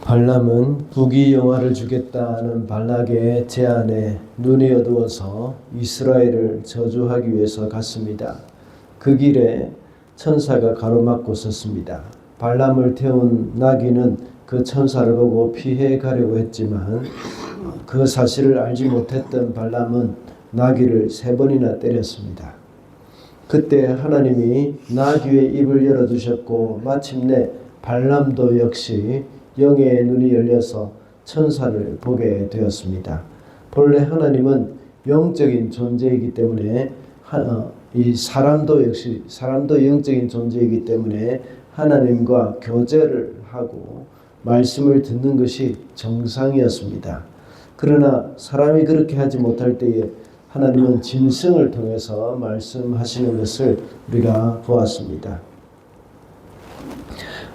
발람은 부귀영화를 주겠다는 발락의 제안에 눈이 어두워서 이스라엘을 저주하기 위해서 갔습니다. 그 길에 천사가 가로막고 섰습니다. 발람을 태운 나귀는 그 천사를 보고 피해 가려고 했지만 그 사실을 알지 못했던 발람은 나귀를 3번이나 때렸습니다. 그때 하나님이 나귀의 입을 열어두셨고 마침내 발람도 역시 영의 눈이 열려서 천사를 보게 되었습니다. 본래 하나님은 영적인 존재이기 때문에 이 사람도 영적인 존재이기 때문에 하나님과 교제를 하고 말씀을 듣는 것이 정상이었습니다. 그러나 사람이 그렇게 하지 못할 때에 하나님은 짐승을 통해서 말씀하시는 것을 우리가 보았습니다.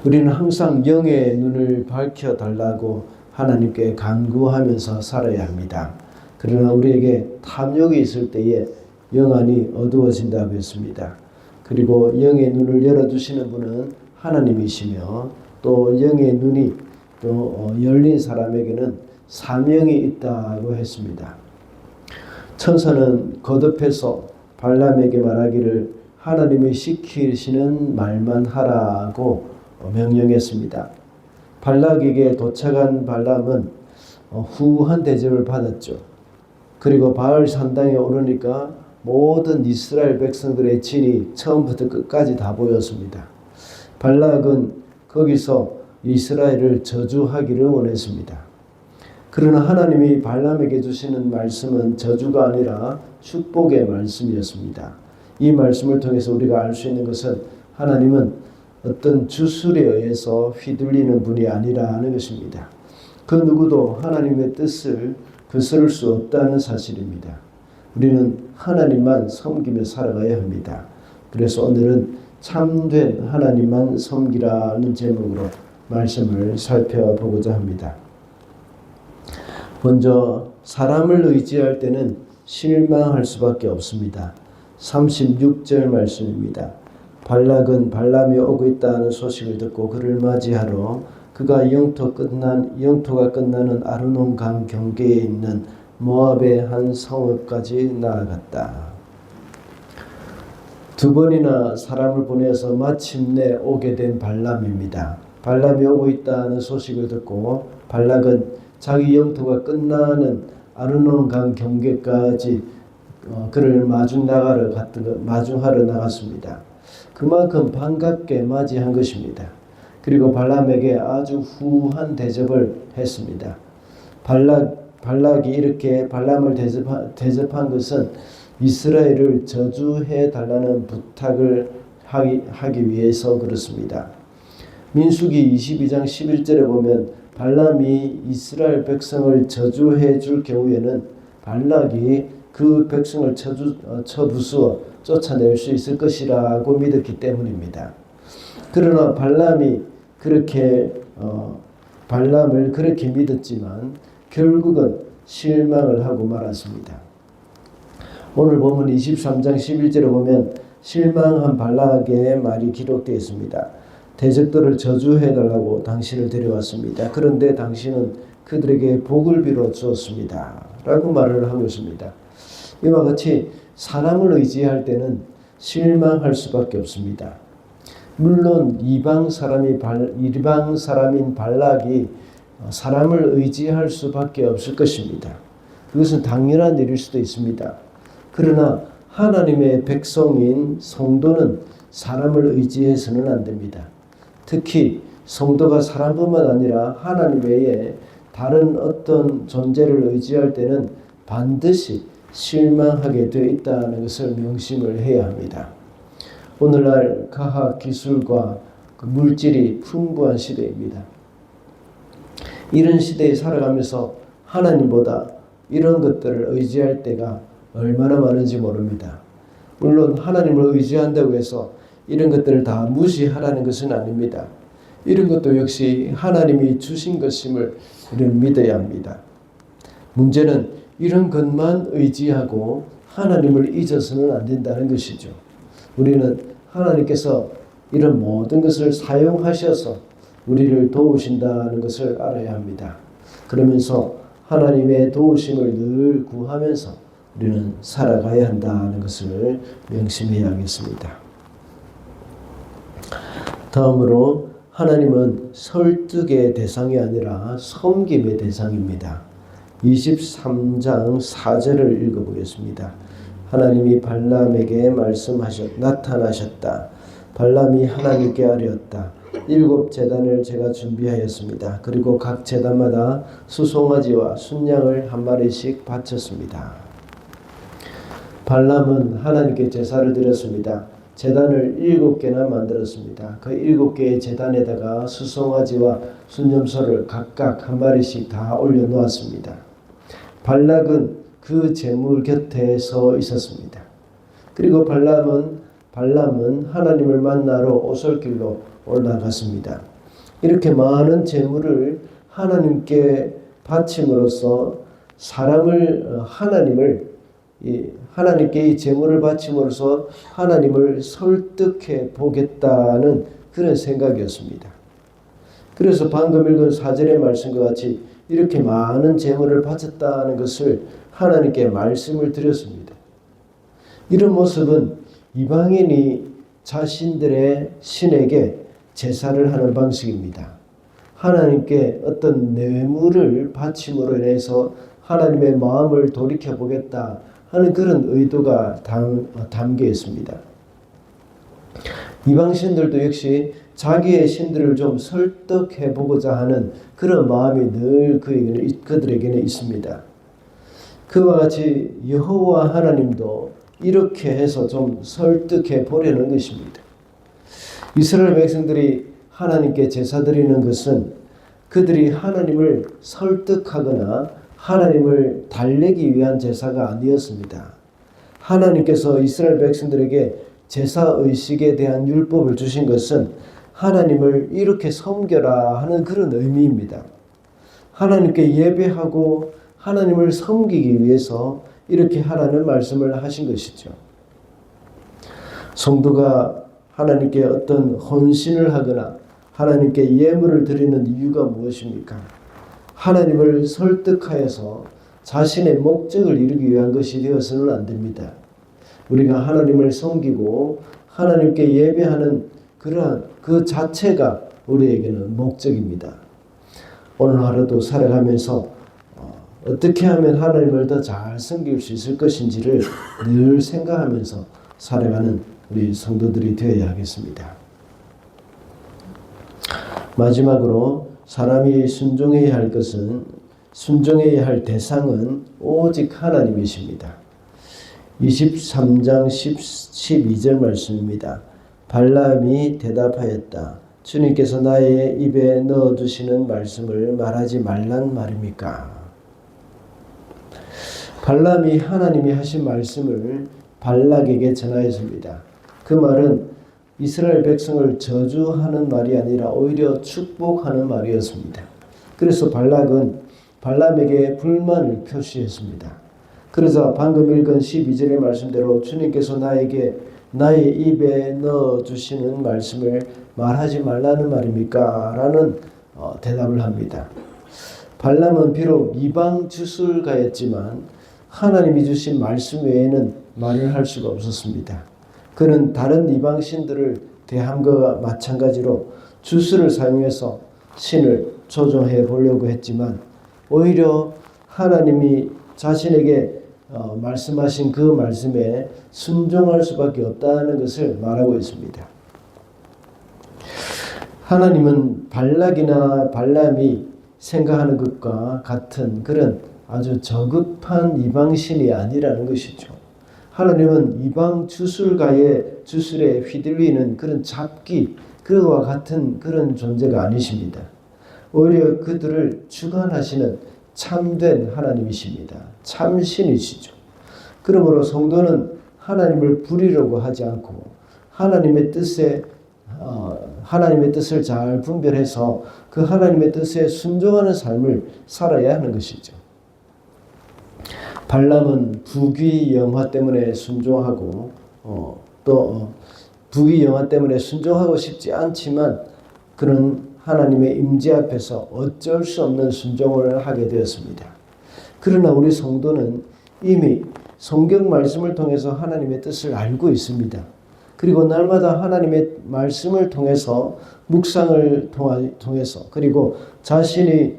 우리는 항상 영의 눈을 밝혀달라고 하나님께 간구하면서 살아야 합니다. 그러나 우리에게 탐욕이 있을 때에 영안이 어두워진다고 했습니다. 그리고 영의 눈을 열어주시는 분은 하나님이시며 또 영의 눈이 또 열린 사람에게는 사명이 있다고 했습니다. 천사는 거듭해서 발람에게 말하기를 하나님이 시키시는 말만 하라고 명령했습니다. 발락에게 도착한 발람은 후한 대접을 받았죠. 그리고 바알 산당에 오르니까 모든 이스라엘 백성들의 진이 처음부터 끝까지 다 보였습니다. 발락은 거기서 이스라엘을 저주하기를 원했습니다. 그러나 하나님이 발람에게 주시는 말씀은 저주가 아니라 축복의 말씀이었습니다. 이 말씀을 통해서 우리가 알 수 있는 것은 하나님은 어떤 주술에 의해서 휘둘리는 분이 아니라는 것입니다. 그 누구도 하나님의 뜻을 거스를 수 없다는 사실입니다. 우리는 하나님만 섬기며 살아가야 합니다. 그래서 오늘은 참된 하나님만 섬기라는 제목으로 말씀을 살펴보고자 합니다. 먼저 사람을 의지할 때는 실망할 수밖에 없습니다. 36절 말씀입니다. 발락은 발람이 오고 있다는 소식을 듣고 그를 맞이하러 그가 영토가 끝나는 아르논 강 경계에 있는 모압의 한 성읍까지 나아갔다. 2번이나 사람을 보내서 마침내 오게 된 발람입니다. 발람이 오고 있다는 소식을 듣고 발락은 자기 영토가 끝나는 아르논 강 경계까지 그를 마중하러 나갔습니다. 그만큼 반갑게 맞이한 것입니다. 그리고 발람에게 아주 후한 대접을 했습니다. 발락이 이렇게 발람을 대접한 것은 이스라엘을 저주해 달라는 부탁을 하기 위해서 그렇습니다. 민수기 22장 11절에 보면 발람이 이스라엘 백성을 저주해 줄 경우에는 발락이 그 백성을 쳐부수어 쫓아낼 수 있을 것이라고 믿었기 때문입니다. 그러나 발람을 그렇게 믿었지만 결국은 실망을 하고 말았습니다. 오늘 보면 23장 11절에 보면 실망한 발락의 말이 기록되어 있습니다. 대적들을 저주해달라고 당신을 데려왔습니다. 그런데 당신은 그들에게 복을 빌어 주었습니다. 라고 말을 하고 있습니다. 이와 같이 사람을 의지할 때는 실망할 수밖에 없습니다. 물론 이방 사람인 발락이 사람을 의지할 수밖에 없을 것입니다. 그것은 당연한 일일 수도 있습니다. 그러나 하나님의 백성인 성도는 사람을 의지해서는 안 됩니다. 특히 성도가 사람뿐만 아니라 하나님 외에 다른 어떤 존재를 의지할 때는 반드시 실망하게 되어 있다는 것을 명심을 해야 합니다. 오늘날 과학 기술과 물질이 풍부한 시대입니다. 이런 시대에 살아가면서 하나님보다 이런 것들을 의지할 때가 얼마나 많은지 모릅니다. 물론 하나님을 의지한다고 해서 이런 것들을 다 무시하라는 것은 아닙니다. 이런 것도 역시 하나님이 주신 것임을 우리는 믿어야 합니다. 문제는 이런 것만 의지하고 하나님을 잊어서는 안 된다는 것이죠. 우리는 하나님께서 이런 모든 것을 사용하셔서 우리를 도우신다는 것을 알아야 합니다. 그러면서 하나님의 도우심을 늘 구하면서 우리는 살아가야 한다는 것을 명심해야 하겠습니다. 다음으로 하나님은 설득의 대상이 아니라 섬김의 대상입니다. 23장 4절을 읽어보겠습니다. 하나님이 발람에게 나타나셨다. 발람이 하나님께 아뢰었다. 7 제단을 제가 준비하였습니다. 그리고 각 제단마다 수송아지와 순양을 한 마리씩 바쳤습니다. 발람은 하나님께 제사를 드렸습니다. 제단을 7개나 만들었습니다. 그 7개의 제단에다가 수송아지와 순염소를 각각 한 마리씩 다 올려놓았습니다. 발락은 그 제물 곁에 서 있었습니다. 그리고 발람은 하나님을 만나러 오솔길로 올라갔습니다. 이렇게 많은 제물을 하나님께 바침으로써 하나님께 이 제물을 바침으로써 하나님을 설득해 보겠다는 그런 생각이었습니다. 그래서 방금 읽은 4절의 말씀과 같이 이렇게 많은 제물을 바쳤다는 것을 하나님께 말씀을 드렸습니다. 이런 모습은 이방인이 자신들의 신에게 제사를 하는 방식입니다. 하나님께 어떤 뇌물을 바침으로 인해서 하나님의 마음을 돌이켜보겠다 하는 그런 의도가 담겨 있습니다. 이방신들도 역시 자기의 신들을 좀 설득해보고자 하는 그런 마음이 늘 그들에게는 있습니다. 그와 같이 여호와 하나님도 이렇게 해서 좀 설득해 보려는 것입니다. 이스라엘 백성들이 하나님께 제사 드리는 것은 그들이 하나님을 설득하거나 하나님을 달래기 위한 제사가 아니었습니다. 하나님께서 이스라엘 백성들에게 제사의식에 대한 율법을 주신 것은 하나님을 이렇게 섬겨라 하는 그런 의미입니다. 하나님께 예배하고 하나님을 섬기기 위해서 이렇게 하라는 말씀을 하신 것이죠. 성도가 하나님께 어떤 헌신을 하거나 하나님께 예물을 드리는 이유가 무엇입니까? 하나님을 설득하여서 자신의 목적을 이루기 위한 것이 되어서는 안 됩니다. 우리가 하나님을 섬기고 하나님께 예배하는 그러한 그 자체가 우리에게는 목적입니다. 오늘 하루도 살아가면서 어떻게 하면 하나님을 더 잘 섬길 수 있을 것인지를 늘 생각하면서 살아가는 우리 성도들이 되어야 하겠습니다. 마지막으로 사람이 순종해야 할 대상은 오직 하나님이십니다. 23장 12절 말씀입니다. 발람이 대답하였다. 주님께서 나의 입에 넣어두시는 말씀을 말하지 말란 말입니까? 발람이 하나님이 하신 말씀을 발락에게 전하였습니다. 그 말은 이스라엘 백성을 저주하는 말이 아니라 오히려 축복하는 말이었습니다. 그래서 발락은 발람에게 불만을 표시했습니다. 그래서 방금 읽은 12절의 말씀대로 주님께서 나의 입에 넣어주시는 말씀을 말하지 말라는 말입니까? 라는 대답을 합니다. 발람은 비록 이방 주술가였지만 하나님이 주신 말씀 외에는 말을 할 수가 없었습니다. 그는 다른 이방신들을 대함과 마찬가지로 주술을 사용해서 신을 조종해 보려고 했지만 오히려 하나님이 자신에게 말씀하신 그 말씀에 순종할 수밖에 없다는 것을 말하고 있습니다. 하나님은 발락이나 발람이 생각하는 것과 같은 그런 아주 저급한 이방신이 아니라는 것이죠. 하나님은 이방 주술가의 주술에 휘둘리는 그런 잡기, 그와 같은 그런 존재가 아니십니다. 오히려 그들을 주관하시는 참된 하나님이십니다. 참신이시죠. 그러므로 성도는 하나님을 부리려고 하지 않고 하나님의 뜻을 잘 분별해서 그 하나님의 뜻에 순종하는 삶을 살아야 하는 것이죠. 발람은 부귀 영화 때문에 순종하고 부귀 영화 때문에 순종하고 싶지 않지만 그는 하나님의 임재 앞에서 어쩔 수 없는 순종을 하게 되었습니다. 그러나 우리 성도는 이미 성경 말씀을 통해서 하나님의 뜻을 알고 있습니다. 그리고 날마다 하나님의 말씀을 통해서 묵상을 통해서 그리고 자신이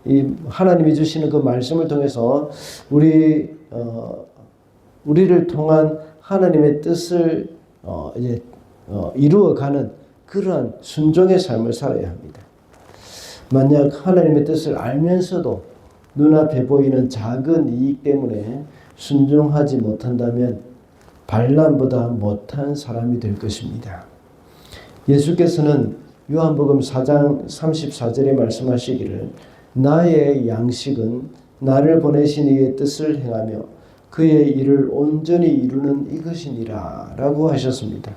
이 하나님이 주시는 그 말씀을 통해서 우리를 통한 하나님의 뜻을 이루어가는 그러한 순종의 삶을 살아야 합니다. 만약 하나님의 뜻을 알면서도 눈앞에 보이는 작은 이익 때문에 순종하지 못한다면 발람보다 못한 사람이 될 것입니다. 예수께서는 요한복음 4장 34절에 말씀하시기를 나의 양식은 나를 보내신 이의 뜻을 행하며 그의 일을 온전히 이루는 이것이니라 라고 하셨습니다.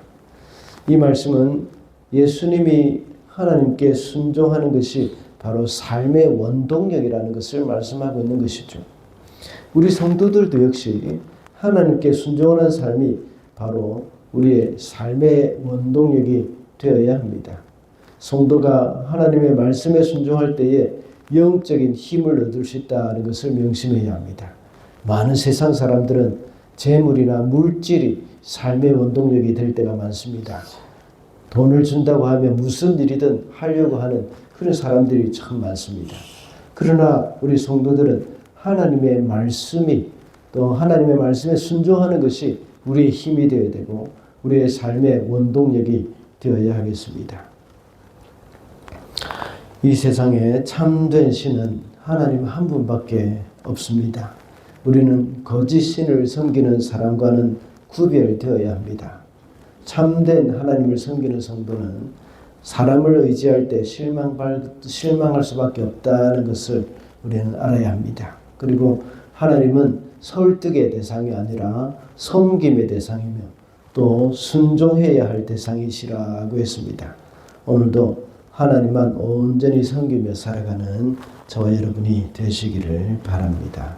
이 말씀은 예수님이 하나님께 순종하는 것이 바로 삶의 원동력이라는 것을 말씀하고 있는 것이죠. 우리 성도들도 역시 하나님께 순종하는 삶이 바로 우리의 삶의 원동력이 되어야 합니다. 성도가 하나님의 말씀에 순종할 때에 영적인 힘을 얻을 수 있다는 것을 명심해야 합니다. 많은 세상 사람들은 재물이나 물질이 삶의 원동력이 될 때가 많습니다. 돈을 준다고 하면 무슨 일이든 하려고 하는 그런 사람들이 참 많습니다. 그러나 우리 성도들은 하나님의 말씀이 또 하나님의 말씀에 순종하는 것이 우리의 힘이 되어야 되고 우리의 삶의 원동력이 되어야 하겠습니다. 이 세상에 참된 신은 하나님 한 분밖에 없습니다. 우리는 거짓 신을 섬기는 사람과는 구별되어야 합니다. 참된 하나님을 섬기는 성도는 사람을 의지할 때 실망할 수밖에 없다는 것을 우리는 알아야 합니다. 그리고 하나님은 설득의 대상이 아니라 섬김의 대상이며 또 순종해야 할 대상이시라고 했습니다. 오늘도 하나님만 온전히 섬기며 살아가는 저와 여러분이 되시기를 바랍니다.